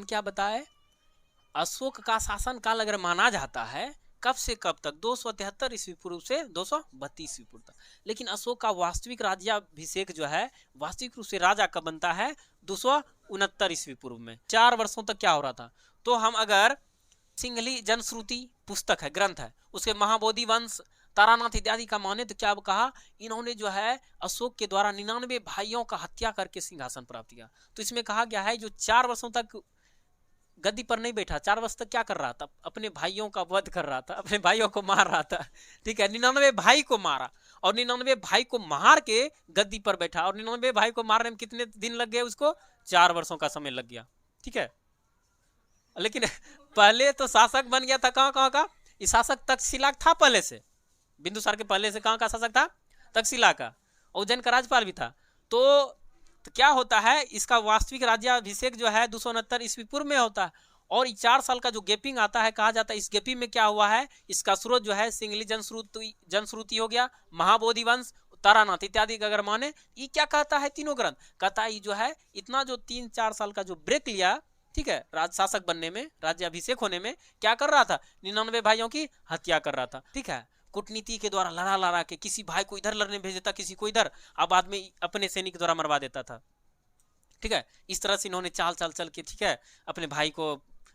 क्या बताए, अशोक का शासन काल अगर माना जाता है कब से कब तक, 273 ईस्वी पूर्व से 232 ईस्वी पूर्व तक। लेकिन अशोक का वास्तविक राज्याभिषेक जो है, वास्तविक रूप से राजा कब बनता है, 269 ईस्वी पूर्व में। 4 वर्षों तक क्या हो रहा था। तो हम अगर सिंहली जनश्रुति पुस्तक है, ग्रंथ है, उसके महाबोधि वंश, तारानाथ इत्यादि का माने तो क्या कहा, इन्होंने जो है अशोक के द्वारा 99 भाइयों का हत्या करके सिंहासन प्राप्त किया। तो इसमें कहा गया है जो 4 वर्षों तक गद्दी पर नहीं बैठा, 4 वर्ष तक क्या कर रहा था, अपने भाइयों का वध कर रहा था, अपने भाइयों को मार रहा था। ठीक है, 99 भाई को मारा और 99 भाई को मार के गद्दी पर बैठा, और 99 भाई को मारने में कितने दिन लग गए उसको, 4 वर्षों का समय लग गया। ठीक है, लेकिन पहले तो शासक बन गया था कहाँ कहाँ का, इस शासक तक्षशिला था पहले से, बिंदुसार के पहले से कहाँ का शासक था, तक्षशिला का, उज्जैन का राज्यपाल भी था। तो क्या होता है, इसका वास्तविक राज्याभिषेक जो है 269 ईस्वी पूर्व में होता है, और 4 साल का जो गैपिंग आता है, कहा जाता है इस गैपिंग में क्या हुआ है, इसका स्रोत जो है सिंहली जनश्रुति हो गया, महाबोधि वंश, तारानाथ इत्यादि अगर माने, ये क्या कहता है, तीनों ग्रंथ कहता है जो है इतना जो 3-4 साल का जो ब्रेक लिया, ठीक है, राज शासक बनने में, राज्याभिषेक होने में, क्या कर रहा था, 99 भाइयों की हत्या कर रहा था। ठीक है, कूटनीति के द्वारा लड़ा लड़ा के किसी भाई को इधर लड़ने भेज देता, किसी को इधर, अब बाद में अपने सैनिक द्वारा मरवा देता था। ठीक है, इस तरह से इन्होंने चाल चाल चल के, ठीक है, अपने भाई को,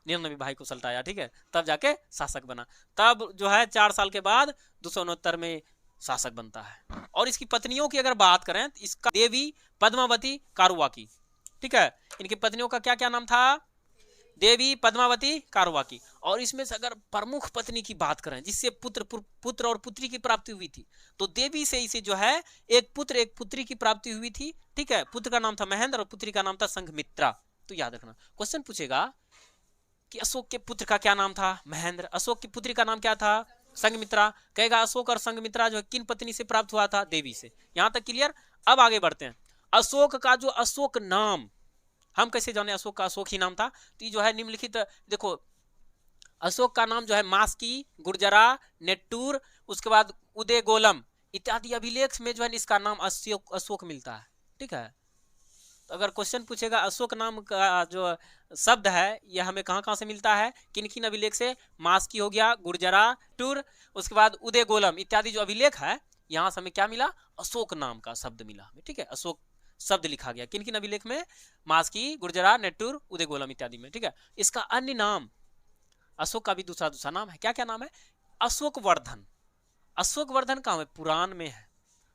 99 भाई को सल्टाया। ठीक है, तब जाके शासक बना। तब जो है 4 साल के बाद 269 में शासक बनता है। और इसकी पत्नियों की अगर बात करें तो इसका देवी पद्मावती कारुवाकी। ठीक है, इनकी पत्नियों का क्या क्या नाम था, देवी पद्मावती कारुवाकी। और इसमें से अगर प्रमुख पत्नी की बात करें जिससे पुत्र और पुत्री की प्राप्ति हुई थी, तो देवी से इसे जो है एक पुत्र एक पुत्री की प्राप्ति हुई थी। ठीक है, पुत्र का नाम था महेंद्र और पुत्री का नाम था संघमित्रा। तो याद रखना, क्वेश्चन पूछेगा कि अशोक के पुत्र का क्या नाम था, महेंद्र, अशोक की पुत्री का नाम क्या था, संघमित्रा। कहेगा अशोक और संघमित्रा जो है किन पत्नी से प्राप्त हुआ था, देवी से। यहां तक क्लियर। अब आगे बढ़ते हैं। अशोक का जो अशोक नाम, हम कैसे जाने अशोक का अशोक ही नाम था, तो जो है निम्नलिखित, देखो अशोक का नाम जो है मास्की, गुर्जरा, नेट्टूर, उसके बाद उदय गोलम इत्यादि अभिलेख में जो है इसका नाम अशोक मिलता है। ठीक है, तो अगर क्वेश्चन पूछेगा अशोक नाम का जो शब्द है यह हमें कहाँ कहाँ से मिलता है, किन किन अभिलेख से, मास्की हो गया, गुर्जरा, टूर, उसके बाद उदय गोलम इत्यादि जो अभिलेख है, यहाँ से हमें क्या मिला, अशोक नाम का शब्द मिला हमें। ठीक है, अशोक शब्द लिखा गया किन किन अभिलेख में, मास्की, गुर्जरा, नेट्टूर, उदय गोलम इत्यादि में। ठीक है, इसका अन्य नाम, अशोक का भी दूसरा नाम है, क्या क्या नाम है, अशोक वर्धन। अशोक वर्धन कहाँ है, पुराण में है।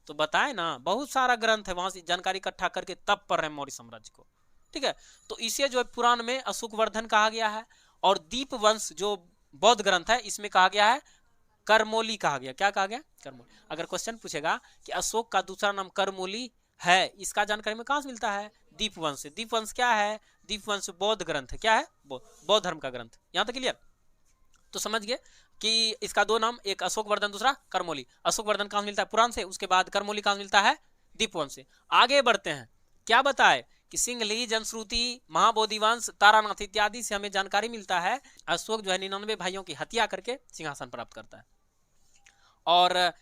तो बताए ना, बहुत सारा ग्रंथ है, वहां से जानकारी इकट्ठा करके तब पढ़ रहे हैं मौर्य साम्राज्य को। ठीक है, तो इसे जो है पुराण में अशोक वर्धन कहा गया है। और दीप वंश जो बौद्ध ग्रंथ है इसमें कहा गया है करमोली कहा गया। क्या कहा गया, करमोली। अगर क्वेश्चन पूछेगा कि अशोक का दूसरा नाम करमोली है, इसका जानकारी में कहां से मिलता है, दीप वंश से। दीप वंश क्या है, दीप वंश बौद्ध ग्रंथ है। क्या है, बौद्ध धर्म का ग्रंथ। यहां तक क्लियर। तो समझ गए कि इसका 2 नाम, एक अशोक वर्धन, दूसरा करमोली। अशोक वर्धन कहां मिलता है, पुराण से, उसके बाद करमोली कहां मिलता है, दीपवंश से। आगे बढ़ते हैं, क्या बताए कि सिंहली जनश्रुति, महाबोधि वंश, तारानाथ इत्यादि से हमें जानकारी मिलता है अशोक जो है 99 भाइयों की हत्या करके सिंहासन प्राप्त करता है। और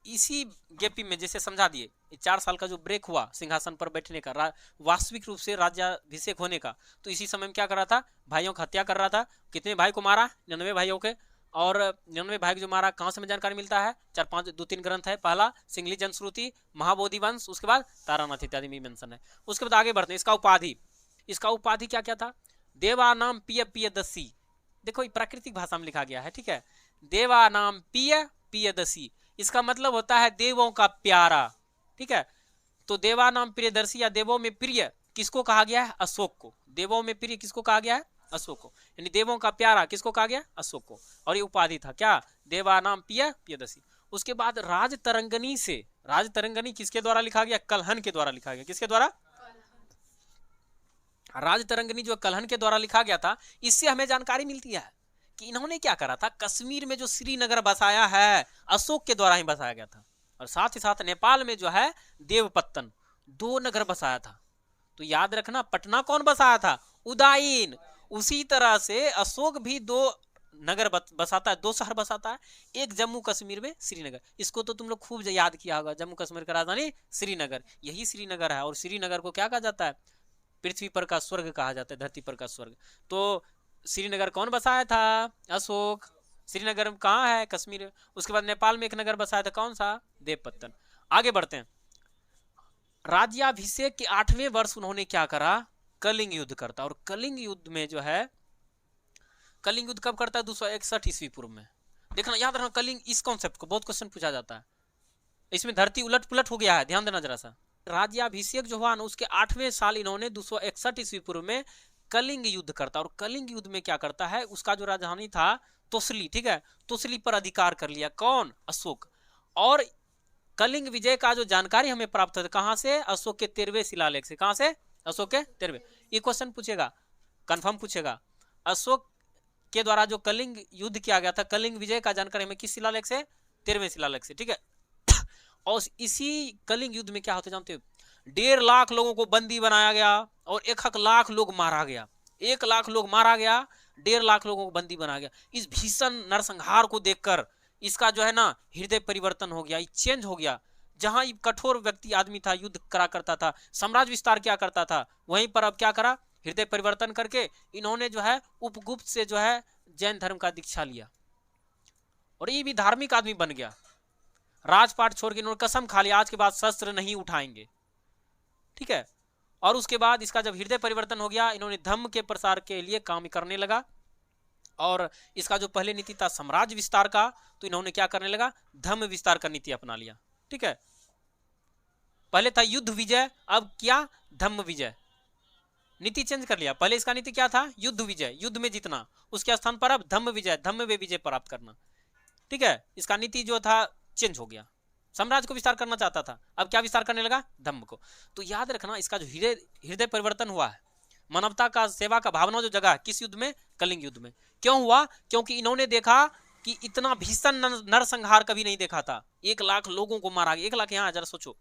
इसी गैपी में जैसे समझा दिए, 4 साल का जो ब्रेक हुआ सिंहासन पर बैठने का, वास्तविक रूप से राज्याभिषेक होने का, तो इसी समय में क्या कर रहा था, भाइयों की हत्या कर रहा था। कितने भाई को मारा, 99 भाइयों के। और 99 भाई को जो मारा, कहाँ से हमें जानकारी मिलता है, 2-3 ग्रंथ है। पहला सिंहली जनश्रुति, महाबोधि वंश, उसके बाद तारानाथ इत्यादि में मेंशन है। उसके बाद आगे बढ़ते हैं, इसका उपाधि, इसका उपाधि क्या क्या था, देवानाम पिय पियदसी। देखो प्राकृतिक भाषा में लिखा गया है। ठीक है, देवानाम पिय पियदसी, इसका मतलब होता है देवों का प्यारा। ठीक है, तो देवा नाम प्रियदर्शी या देवों में प्रिय किसको कहा गया है, अशोक को। देवों में प्रिय किसको कहा गया है, अशोक को। यानी देवों का प्यारा किसको कहा गया, अशोक को। और ये उपाधि था क्या, देवा नाम पियदर्शी। उसके बाद राजतरंगनी से, राजतरंगनी किसके द्वारा लिखा गया, कलहन के द्वारा लिखा गया। किसके द्वारा, राजतरंगनी जो कलहन के द्वारा लिखा गया था। इससे हमें जानकारी मिलती है कि इन्होंने क्या करा था, कश्मीर में जो श्रीनगर बसाया है अशोक के द्वारा ही बसाया गया था। और साथ ही साथ नेपाल में जो है देवपत्तन, 2 नगर बसाया था। तो याद रखना, पटना कौन बसाया था, उदयन। उसी तरह से अशोक भी 2 नगर बसाता है, 2 शहर बसाता है। एक जम्मू कश्मीर में श्रीनगर, इसको तो तुम लोग खूब याद किया होगा, जम्मू कश्मीर का राजधानी श्रीनगर, यही श्रीनगर है। और श्रीनगर को क्या कहा जाता है, पृथ्वी पर का स्वर्ग कहा जाता है, धरती पर का स्वर्ग। तो श्रीनगर कौन बसाया था? अशोक। श्रीनगर कहाँ है? कश्मीर। उसके बाद नेपाल में एक नगर बसाया था, कौन सा? देवपत्तन। आगे बढ़ते हैं। राज्याभिषेक के 8वें वर्ष उन्होंने क्या करा? कलिंग युद्ध करता। और कलिंग युद्ध में जो है, कलिंग युद्ध कब करता है? 261 ईस्वी पूर्व में। देखना, याद रखना कलिंग, इस कॉन्सेप्ट को बहुत क्वेश्चन पूछा जाता है। इसमें धरती उलट पुलट हो गया है, ध्यान देना जरा सा। राज्याभिषेक जो हुआ ना, उसके 8वें साल इन्होंने 261 ईस्वी पूर्व में कलिंग युद्ध करता। और कलिंग युद्ध में क्या करता है, उसका जो राजधानी था तोसली, ठीक है, तोसली पर अधिकार कर लिया। कौन? अशोक। और कलिंग विजय का जो जानकारी हमें प्राप्त होता है कहां से? अशोक के 13वें शिलालेख से। कहां से? अशोक के 13वें। ये क्वेश्चन पूछेगा, कंफर्म पूछेगा। अशोक के द्वारा जो कलिंग युद्ध किया गया था, कलिंग विजय का जानकारी हमें किस शिलालेख से? 13वें शिलालेख से, ठीक है। और इसी कलिंग युद्ध में क्या होता जानते हो? 1.5 लाख लोगों को बंदी बनाया गया और 1 लाख लोग मारा गया। 1 लाख लोग मारा गया, 1.5 लाख लोगों को बंदी बनाया गया। इस भीषण नरसंहार को देखकर इसका जो है ना हृदय परिवर्तन हो गया, चेंज हो गया। जहां कठोर व्यक्ति आदमी था, युद्ध करा करता था, साम्राज्य विस्तार क्या करता था, वहीं पर अब क्या करा? हृदय परिवर्तन करके इन्होंने जो है उपगुप्त से जो है जैन धर्म का दीक्षा लिया। और ये भी धार्मिक आदमी बन गया। राजपाट छोड़ के इन्होंने कसम खा लिया, आज के बाद शस्त्र नहीं उठाएंगे, ठीक है। और उसके बाद इसका जब हृदय परिवर्तन हो गया, इन्होंने धर्म के प्रसार के लिए काम करने लगा। और इसका जो पहले नीति था साम्राज्य विस्तार का, तो इन्होंने क्या करने लगा? धर्म विस्तार का नीति अपना लिया, ठीक है। पहले था युद्ध विजय, अब क्या? धर्म विजय। नीति चेंज कर लिया। पहले इसका नीति क्या था? युद्ध विजय, युद्ध में जीतना। उसके स्थान पर अब धर्म विजय, धर्म में विजय प्राप्त करना, ठीक है। इसका नीति जो था चेंज हो गया। साम्राज्य को विस्तार करना चाहता था, अब क्या विस्तार करने लगा? धर्म को। तो याद रखना, इसका जो हृदय परिवर्तन हुआ है, मानवता का सेवा का भावना जो जगह किस युद्ध में? कलिंग युद्ध में। क्यों हुआ? क्योंकि इन्होंने देखा कि इतना भीषण नरसंहार कभी नहीं देखा था। 1 लाख लोगों को मारा गया। 1 लाख यहाँ जरा सोचो,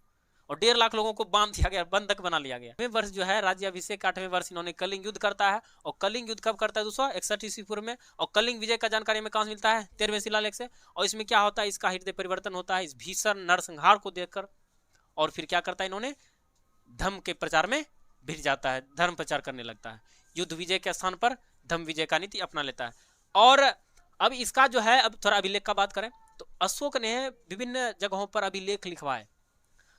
और 1.5 लाख लोगों को बांध दिया गया, बंधक बना लिया गया। 8वें वर्ष जो है राज्याभिषेक, 8वें वर्ष इन्होंने कलिंग युद्ध करता है। और कलिंग युद्ध कब करता है? 261 ईस्वी पूर्व में। और कलिंग विजय का जानकारी हमें कहां से मिलता है? 13वें शिलालेख से। और इसमें क्या होता है? इसका हृदय परिवर्तन होता है इस भीषण नरसंहार को देखकर। और फिर क्या करता है? इन्होंने धर्म के प्रचार में भिड़ जाता है, धर्म प्रचार करने लगता है। युद्ध विजय के स्थान पर धर्म विजय का नीति अपना लेता है। और अब इसका जो है, अब थोड़ा अभिलेख का बात करें तो अशोक ने विभिन्न जगहों पर अभिलेख लिखवाए।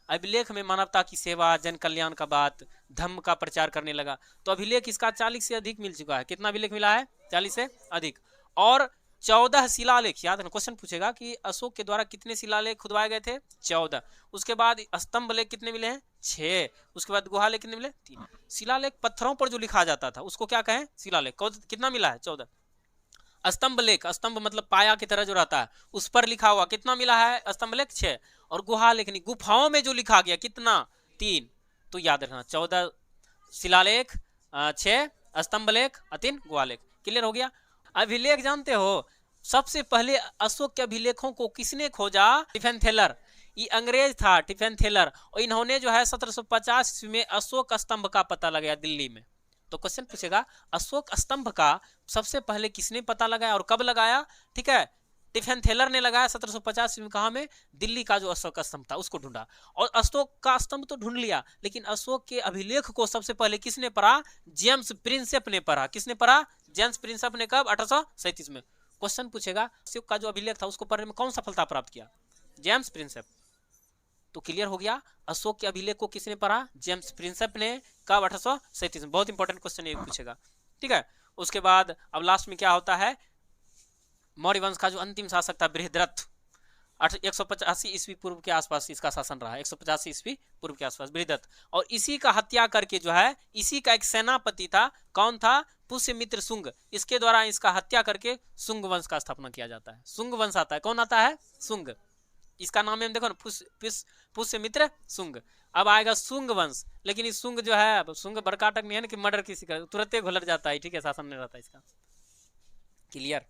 अभिलेख में मानवता की सेवा, जन कल्याण का बात, धर्म का प्रचार करने लगा। तो अभिलेख इसका 40 से अधिक मिल चुका है। कितना अभिलेख मिला है? 40 से अधिक। और 14 शिलालेख, याद है क्वेश्चन पूछेगा कि अशोक के द्वारा कितने शिलालेख खुदवाए गए थे? 14। उसके बाद स्तंभ लेख कितने मिले हैं? 6। उसके बाद गुहा लेख कितने मिले? 3। शिलालेख पत्थरों पर जो लिखा जाता था उसको क्या कहें? शिलालेख। कितना मिला है? 14। स्तंभ लेख, स्तंभ मतलब पाया की तरह जो रहता है, उस पर लिखा हुआ कितना मिला है? स्तंभ लेख 6। और गुहा लेख, गुफाओं में जो लिखा गया कितना? 3। तो याद रखना 14 शिलालेख, 6 स्तंभ लेख, 3 गुहा लेख। क्लियर हो गया? अभिलेख जानते हो, सबसे पहले अशोक के अभिलेखों को किसने खोजा? टिफेन थेलर। ये अंग्रेज था टिफेन थेलर। और इन्होंने जो है 1750 में अशोक स्तंभ का पता लगाया दिल्ली में। तो क्वेश्चन पूछेगा अशोक स्तंभ का सबसे पहले किसने पता लगाया और कब लगाया? ठीक है, टिफेन थेलर ने लगाया 1750 में। कहा में? दिल्ली का जो अशोक स्तंभ था उसको ढूंढा। और अशोक का स्तंभ तो ढूंढ लिया, लेकिन अशोक के अभिलेख को सबसे पहले किसने पढ़ा? जेम्स प्रिंसेप ने पढ़ा। किसने पढ़ा? जेम्स प्रिंसेप ने। कब? 1837 में। क्वेश्चन पूछेगा अशोक का जो अभिलेख था उसको पढ़ने में कौन सफलता प्राप्त किया? James Prinsep. तो क्लियर हो गया, अशोक के अभिलेख को किसने पढ़ा? जेम्स प्रिंसेप ने। कब? 1837 में। बहुत इंपॉर्टेंट क्वेश्चन ये पूछेगा, ठीक है। उसके बाद अब लास्ट में क्या होता है? मौर्य वंश का जो अंतिम शासक था बृहद्रथ, 185 ईस्वी पूर्व के आसपास इसका शासन रहा। 185 ईस्वी पूर्व के आसपास बृहद्रथ। और इसी का हत्या करके जो है, इसी का एक सेनापति था। कौन था? पुष्यमित्र शुंग। इसके द्वारा इसका हत्या करके शुंग वंश का स्थापना किया जाता है। शुंग वंश आता है। कौन आता है? शुंग। इसका नाम है देखो ना, पुष्यमित्र शुंग। अब आएगा शुंग वंश। लेकिन इस शुंग जो है, शुंग बरकाटक नहीं है ना कि मर्डर किसी का तुरंत घुलट जाता है, ठीक है, शासन नहीं रहता इसका। क्लियर?